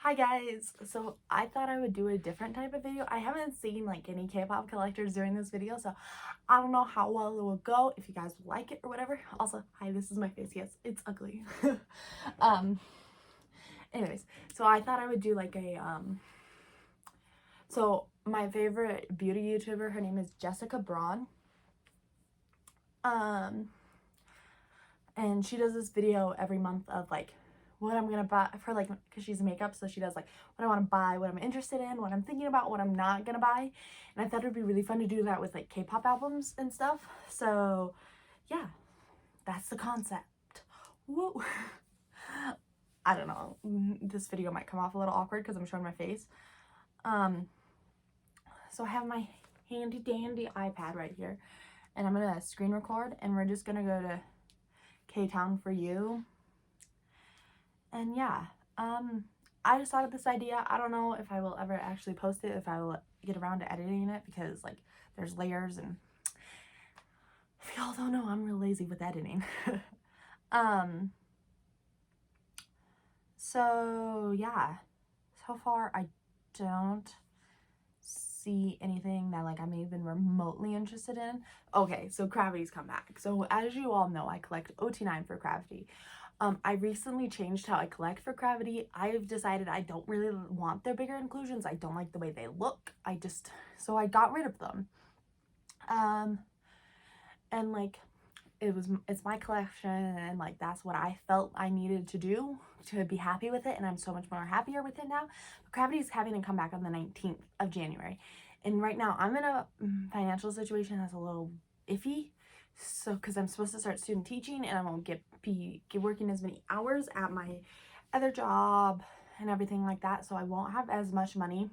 Hi guys! So I thought I would do a different type of video. I haven't seen like any K-pop collectors doing this video, so I don't know how well it will go, if you guys will like it or whatever. Also, hi, this is my face. Yes, it's ugly. um anyways, so I thought I would do like a so my favorite beauty YouTuber, her name is Jessica Braun. And she does this video every month of like what I'm gonna buy for, like, because she's makeup, so she does like what I want to buy, what I'm interested in, what I'm thinking about, what I'm not gonna buy. And I thought it would be really fun to do that with like K-pop albums and stuff. So yeah, that's the concept. Woo. I don't know, this video might come off a little awkward because I'm showing my face. So I have my handy dandy iPad right here, and I'm gonna screen record, and we're just gonna go to K-Town for You. And yeah, I just thought of this idea. I don't know if I will ever actually post it, if I will get around to editing it, because like there's layers, and if y'all don't know, I'm real lazy with editing. So yeah, so far I don't see anything that like I'm even remotely interested in. Okay, so Gravity's come back. So as you all know, I collect OT9 for Gravity. I recently changed how I collect for Gravity. I've decided I don't really want their bigger inclusions. I don't like the way they look. So I got rid of them. And like, it's my collection, and like that's what I felt I needed to do to be happy with it, and I'm so much more happier with it now. But Gravity is having to come back on the 19th of January. And right now I'm in a financial situation that's a little iffy. So, because I'm supposed to start student teaching, and I won't get working as many hours at my other job and everything like that. So I won't have as much money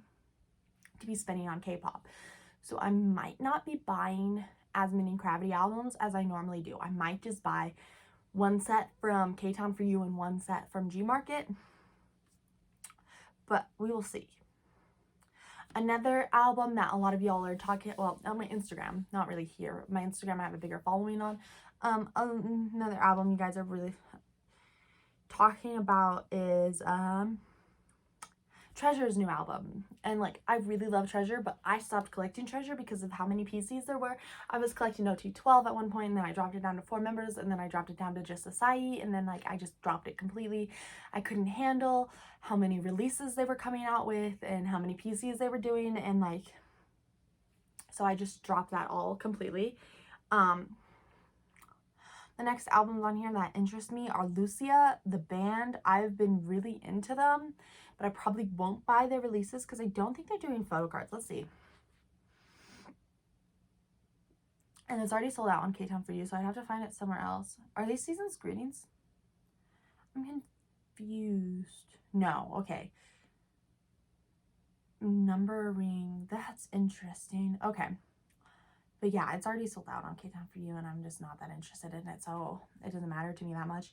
to be spending on K-pop. So I might not be buying as many Gravity albums as I normally do. I might just buy one set from K-Town for You and one set from G Market. But we will see. Another album that a lot of y'all are talking, well, on my Instagram, not really here. My Instagram I have a bigger following on. Another album you guys are really talking about is Treasure's new album. And like, I really love Treasure, but I stopped collecting Treasure because of how many PCs there were. I was collecting OT12 at one point, and then I dropped it down to 4 members, and then I dropped it down to just Acai, and then like I just dropped it completely. I couldn't handle how many releases they were coming out with and how many PCs they were doing, and like, so I just dropped that all completely. The next albums on here that interest me are Lucia, the band. I've been really into them, but I probably won't buy their releases because I don't think they're doing photo cards. Let's see. And it's already sold out on K-Town for You, so I'd have to find it somewhere else. Are these Season's Greetings? I'm confused. No, okay. Numbering, that's interesting. Okay. But yeah, it's already sold out on K-Town for You, and I'm just not that interested in it, so it doesn't matter to me that much.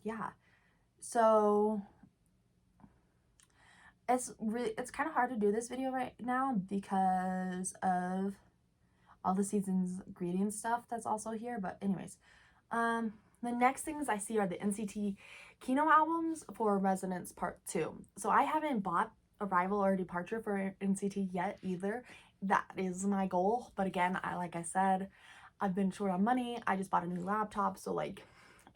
Yeah, so it's kind of hard to do this video right now because of all the Season's Greetings stuff that's also here. But anyways, the next things I see are the NCT Kino albums for Resonance Part 2. So I haven't bought Arrival or Departure for NCT yet either. That is my goal, but again, like I said, I've been short on money. I just bought a new laptop, so like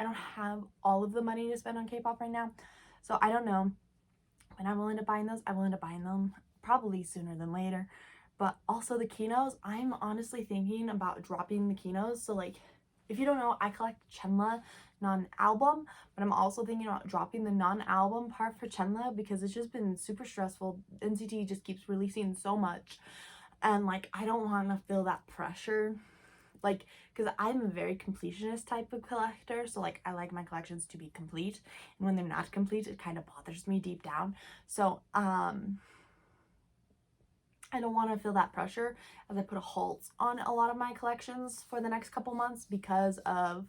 I don't have all of the money to spend on K-pop right now. So I don't know when I will end up buying those. I will end up buying them probably sooner than later. But also the Kinos, I'm honestly thinking about dropping the Kinos. So like, if you don't know, I collect Chenle non-album, but I'm also thinking about dropping the non-album part for Chenle because it's just been super stressful. NCT just keeps releasing so much, and like I don't want to feel that pressure, like, because I'm a very completionist type of collector, so like I like my collections to be complete, and when they're not complete it kind of bothers me deep down. So I don't want to feel that pressure as I put a halt on a lot of my collections for the next couple months because of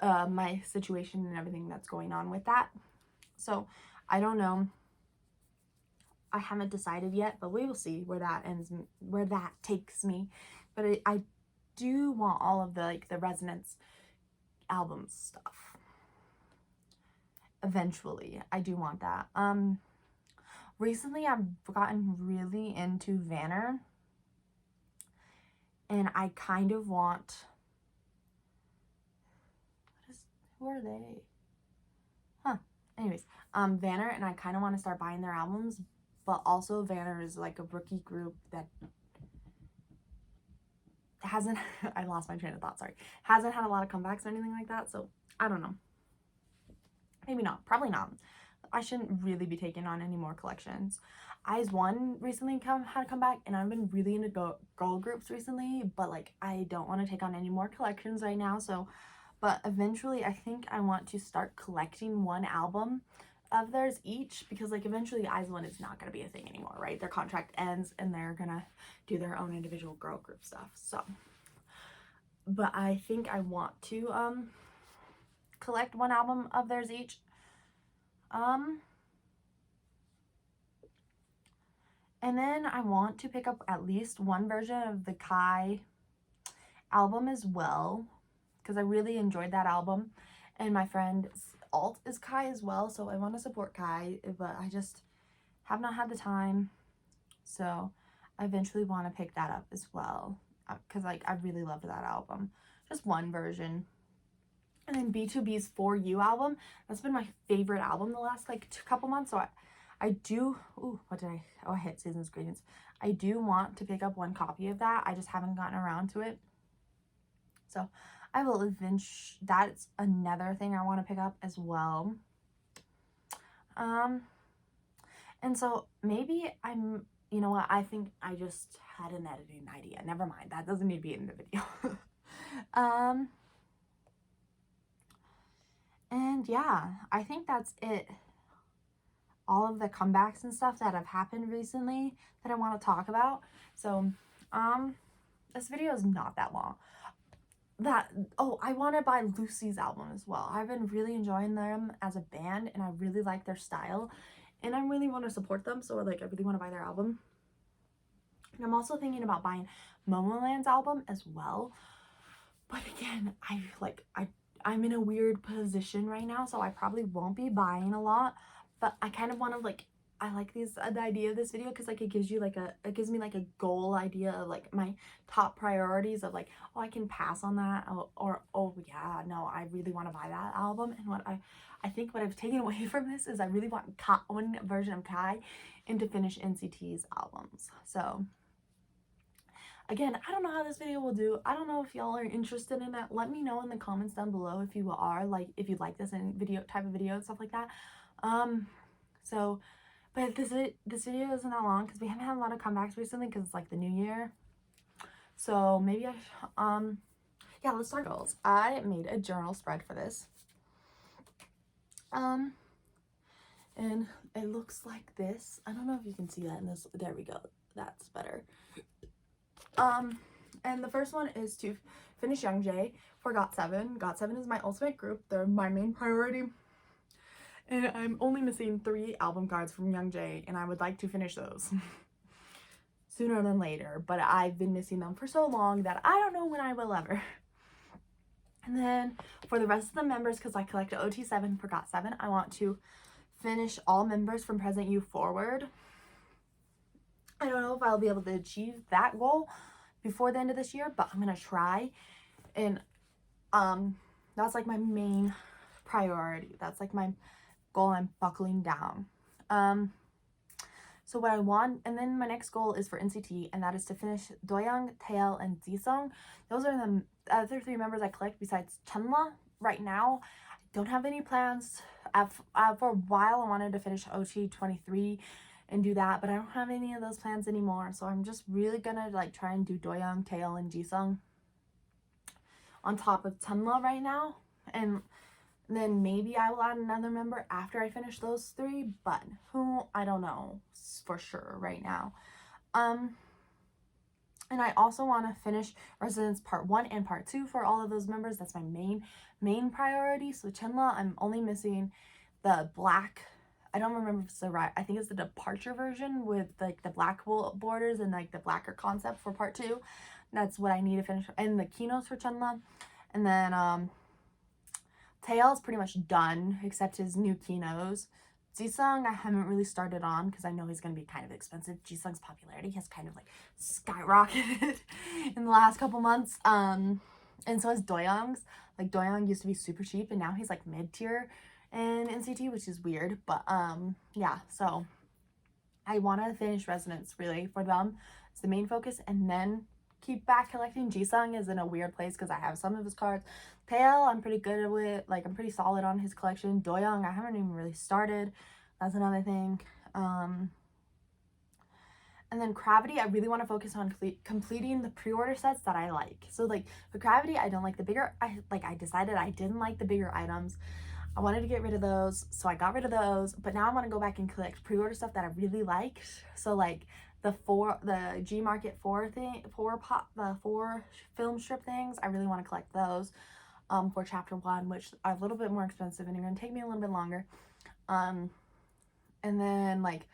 my situation and everything that's going on with that. So I don't know, I haven't decided yet, but we will see where that ends, where that takes me. But I do want all of the like the Resonance album stuff. Eventually, I do want that. Recently I've gotten really into Vanner, and I kind of want, who are they? Anyways, Vanner, and I kind of want to start buying their albums, but also Vanner is like a rookie group that hasn't, I lost my train of thought, sorry, hasn't had a lot of comebacks or anything like that, so I don't know. Maybe not, probably not. I shouldn't really be taking on any more collections. IZ*ONE recently had a comeback, and I've been really into girl groups recently, but like I don't want to take on any more collections right now, so but eventually I think I want to start collecting one album of theirs each, because like eventually IZ*ONE is not going to be a thing anymore, right? Their contract ends and they're gonna do their own individual girl group stuff. So but I think I want to collect one album of theirs each. And then I want to pick up at least one version of the Kai album as well, because I really enjoyed that album, and my friend's alt is Kai as well, so I want to support Kai, but I just have not had the time, so I eventually want to pick that up as well, because like I really loved that album. Just one version. And then B2B's For You album, that's been my favorite album the last like couple months, so I do, I hit Season's Greetings. I do want to pick up one copy of that. I just haven't gotten around to it. So I will eventually, that's another thing I want to pick up as well. And so maybe you know what, I think I just had an editing idea. Never mind, that doesn't need to be in the video. And yeah, I think that's it. All of the comebacks and stuff that have happened recently that I want to talk about. So, this video is not that long. I want to buy Lucy's album as well. I've been really enjoying them as a band, and I really like their style, and I really want to support them, so like I really want to buy their album. And I'm also thinking about buying Momoland's album as well. But again, I'm in a weird position right now, so I probably won't be buying a lot. But I kind of want to like, I like the idea of this video because like it gives me like a goal idea of like my top priorities of like, oh, I can pass on that, or oh yeah, no, I really want to buy that album. And what I think what I've taken away from this is I really want one version of Kai and to finish NCT's albums. So again, I don't know how this video will do. I don't know if y'all are interested in it. Let me know in the comments down below if you are, like, if you like this type of video and stuff like that. But this video isn't that long because we haven't had a lot of comebacks recently because it's like the new year. So maybe yeah, let's start goals. I made a journal spread for this. And it looks like this. I don't know if you can see that in this. There we go. That's better. And the first one is to finish Youngjae for GOT7. GOT7 is my ultimate group. They're my main priority. And I'm only missing 3 album cards from Youngjae, and I would like to finish those sooner than later. But I've been missing them for so long that I don't know when I will ever. And then for the rest of the members, because I collected OT7 for GOT7, I want to finish all members from Present You forward. I don't know if I'll be able to achieve that goal before the end of this year, but I'm gonna try. And that's like my main priority. That's like my goal I'm buckling down. So what I want, and then my next goal is for NCT, and that is to finish Doyoung, Taeil, and Jisung. Those are the other 3 members I collect besides Chenla. Right now, I don't have any plans. For a while, I wanted to finish OT23 and do that, but I don't have any of those plans anymore. So I'm just really gonna like try and do Doyoung, Taeil, and Jisung on top of Chenla right now, and then maybe I will add another member after I finish those 3, but who, I don't know for sure right now. And I also want to finish Residence Part 1 and Part 2 for all of those members. That's my main priority. So Chenla, I'm only missing the black, I don't remember if it's the right, I think it's the departure version with like the black borders and like the blacker concept for Part 2. That's what I need to finish, and the keynotes for Chenla. And then Taeil is pretty much done, except his new Kinos. Jisung I haven't really started on because I know he's going to be kind of expensive. Jisung's popularity has kind of like skyrocketed in the last couple months. And so has Doyoung's. Like Doyoung used to be super cheap and now he's like mid-tier in NCT, which is weird. But yeah, so I want to finish Resonance really for them. It's the main focus, and then keep back collecting. Jisung is in a weird place because I have some of his cards. Taeil, I'm pretty good with, like, I'm pretty solid on his collection. Doyoung, I haven't even really started. That's another thing. And then Cravity, I really want to focus on completing the pre-order sets that I like. So, like, for Cravity, I don't like the bigger, I decided I didn't like the bigger items. I wanted to get rid of those, so I got rid of those, but now I want to go back and collect pre-order stuff that I really liked. So, like, the G Market 4 film strip things, I really want to collect those for chapter 1, which are a little bit more expensive and are going to take me a little bit longer. And then, like,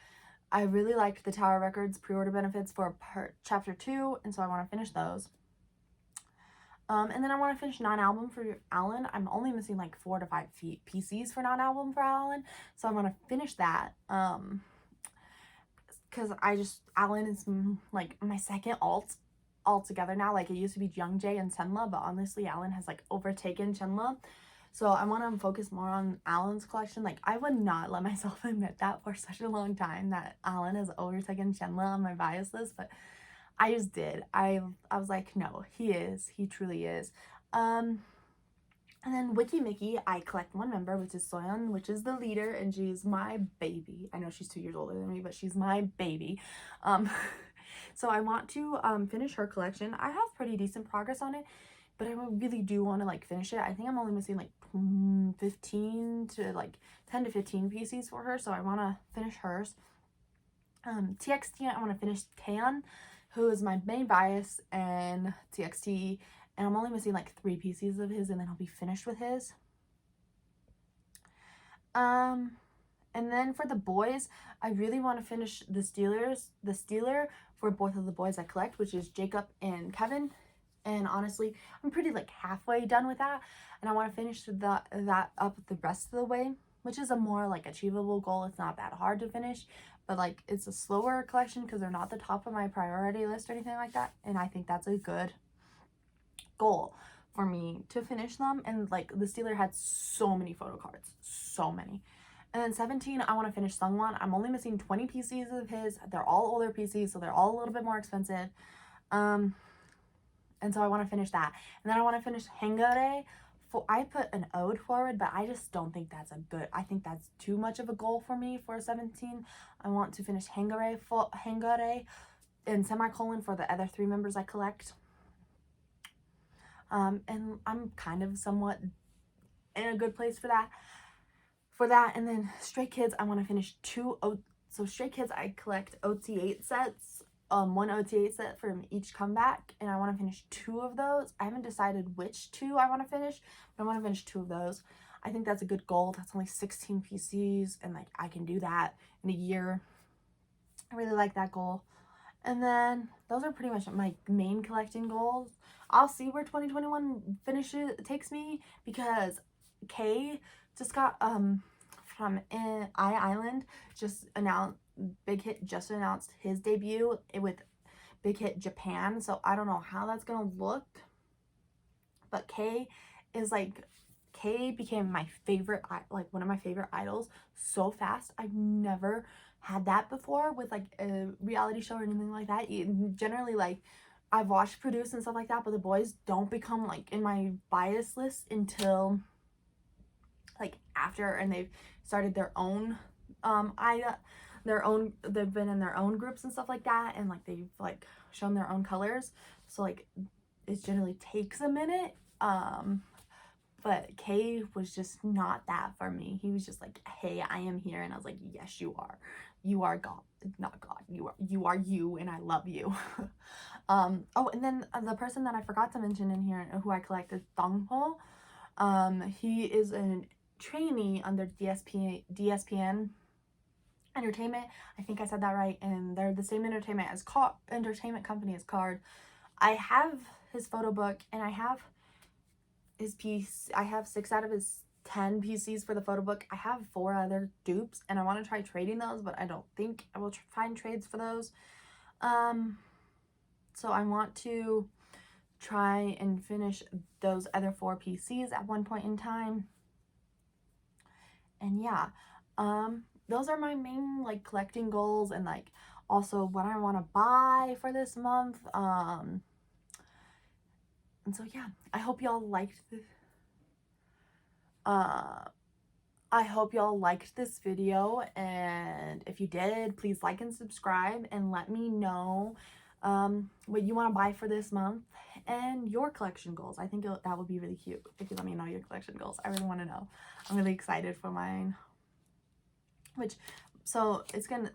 I really liked the Tower Records pre-order benefits for chapter 2, and so I want to finish those. And then I want to finish non-album for Alan. I'm only missing like 4 to 5 PCs for non-album for Alan, so I want to finish that. Because Alan is like my second alt altogether now. Like, it used to be Youngjae and Senla, but honestly Alan has like overtaken Chenla. So I want to focus more on Alan's collection. Like, I would not let myself admit that for such a long time, that Alan has overtaken Chenla on my bias list, but I just did. I was like, no, he truly is. And then Wiki Mickey, I collect one member, which is Soyeon, which is the leader, and she's my baby. I know she's 2 years older than me, but she's my baby. So I want to finish her collection. I have pretty decent progress on it, but I really do want to like finish it. I think I'm only missing like 15 to like 10 to 15 PCs for her, so I want to finish hers. TXT, I want to finish Taeyeon, who is my main bias, and TXT, and I'm only missing like 3 pieces of his, and then I'll be finished with his. And then for the boys, I really want to finish the Stealer for both of the boys I collect, which is Jacob and Kevin. And honestly, I'm pretty like halfway done with that, and I want to finish that up the rest of the way, which is a more like achievable goal. It's not that hard to finish, but like it's a slower collection because they're not the top of my priority list or anything like that, and I think that's a good goal for me to finish them. And like the Stealer had so many photo cards, so many. And then 17, I want to finish Sungwon. I'm only missing 20 PCs of his. They're all older PCs, so they're all a little bit more expensive. And so I want to finish that. And then I want to finish Hangare. I put an ode forward, but I just don't think that's I think that's too much of a goal for me for 17. I want to finish Hangare and semicolon for the other 3 members I collect. And I'm kind of somewhat in a good place for that. And then Stray Kids, I want to finish 2. So Stray Kids, I collect OT8 sets. 1 OT8 set from each comeback, and I want to finish 2 of those. I haven't decided which 2 I want to finish, but I want to finish 2 of those. I think that's a good goal. That's only 16 PCs, and like I can do that in a year. I really like that goal. And then those are pretty much my main collecting goals. I'll see where 2021 takes me, because Kay just got from Island just announced, Big Hit just announced his debut with Big Hit Japan, so I don't know how that's gonna look, but Kay became my favorite, like one of my favorite idols so fast. I've never had that before with like a reality show or anything like that. Generally, like, I've watched Produce and stuff like that, but the boys don't become like in my bias list until like after, and they've started their own they've been in their own groups and stuff like that, and like they've like shown their own colors, so like it generally takes a minute. But Kay was just not that for me. He was just like, hey, I am here, and I was like, yes, you are God, not God, you are you, and I love you. Oh, and then the person that I forgot to mention in here who I collected, Dongho. He is a trainee under DSPN Entertainment. I think I said that right, and they're the same entertainment company as Card. I have his photo book, and I have his piece. I have 6 out of his 10 PCs for the photo book. I have 4 other dupes and I want to try trading those, but I don't think I will find trades for those. So I want to try and finish those other 4 PCs at one point in time. And yeah, those are my main like collecting goals, and like also what I want to buy for this month. And so yeah, I hope y'all liked this. I hope y'all liked this video, and if you did, please like and subscribe and let me know what you want to buy for this month and your collection goals. I think that would be really cute if you let me know your collection goals. I really want to know. I'm really excited for mine. So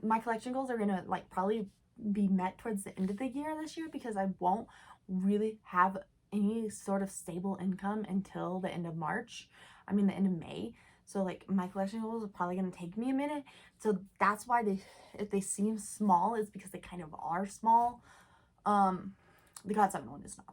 my collection goals are gonna like probably be met towards the end of the year this year, because I won't really have any sort of stable income until the end of March. I mean the end of May. So like my collection goals are probably gonna take me a minute. So that's why if they seem small, is because they kind of are small. The God 7 one is not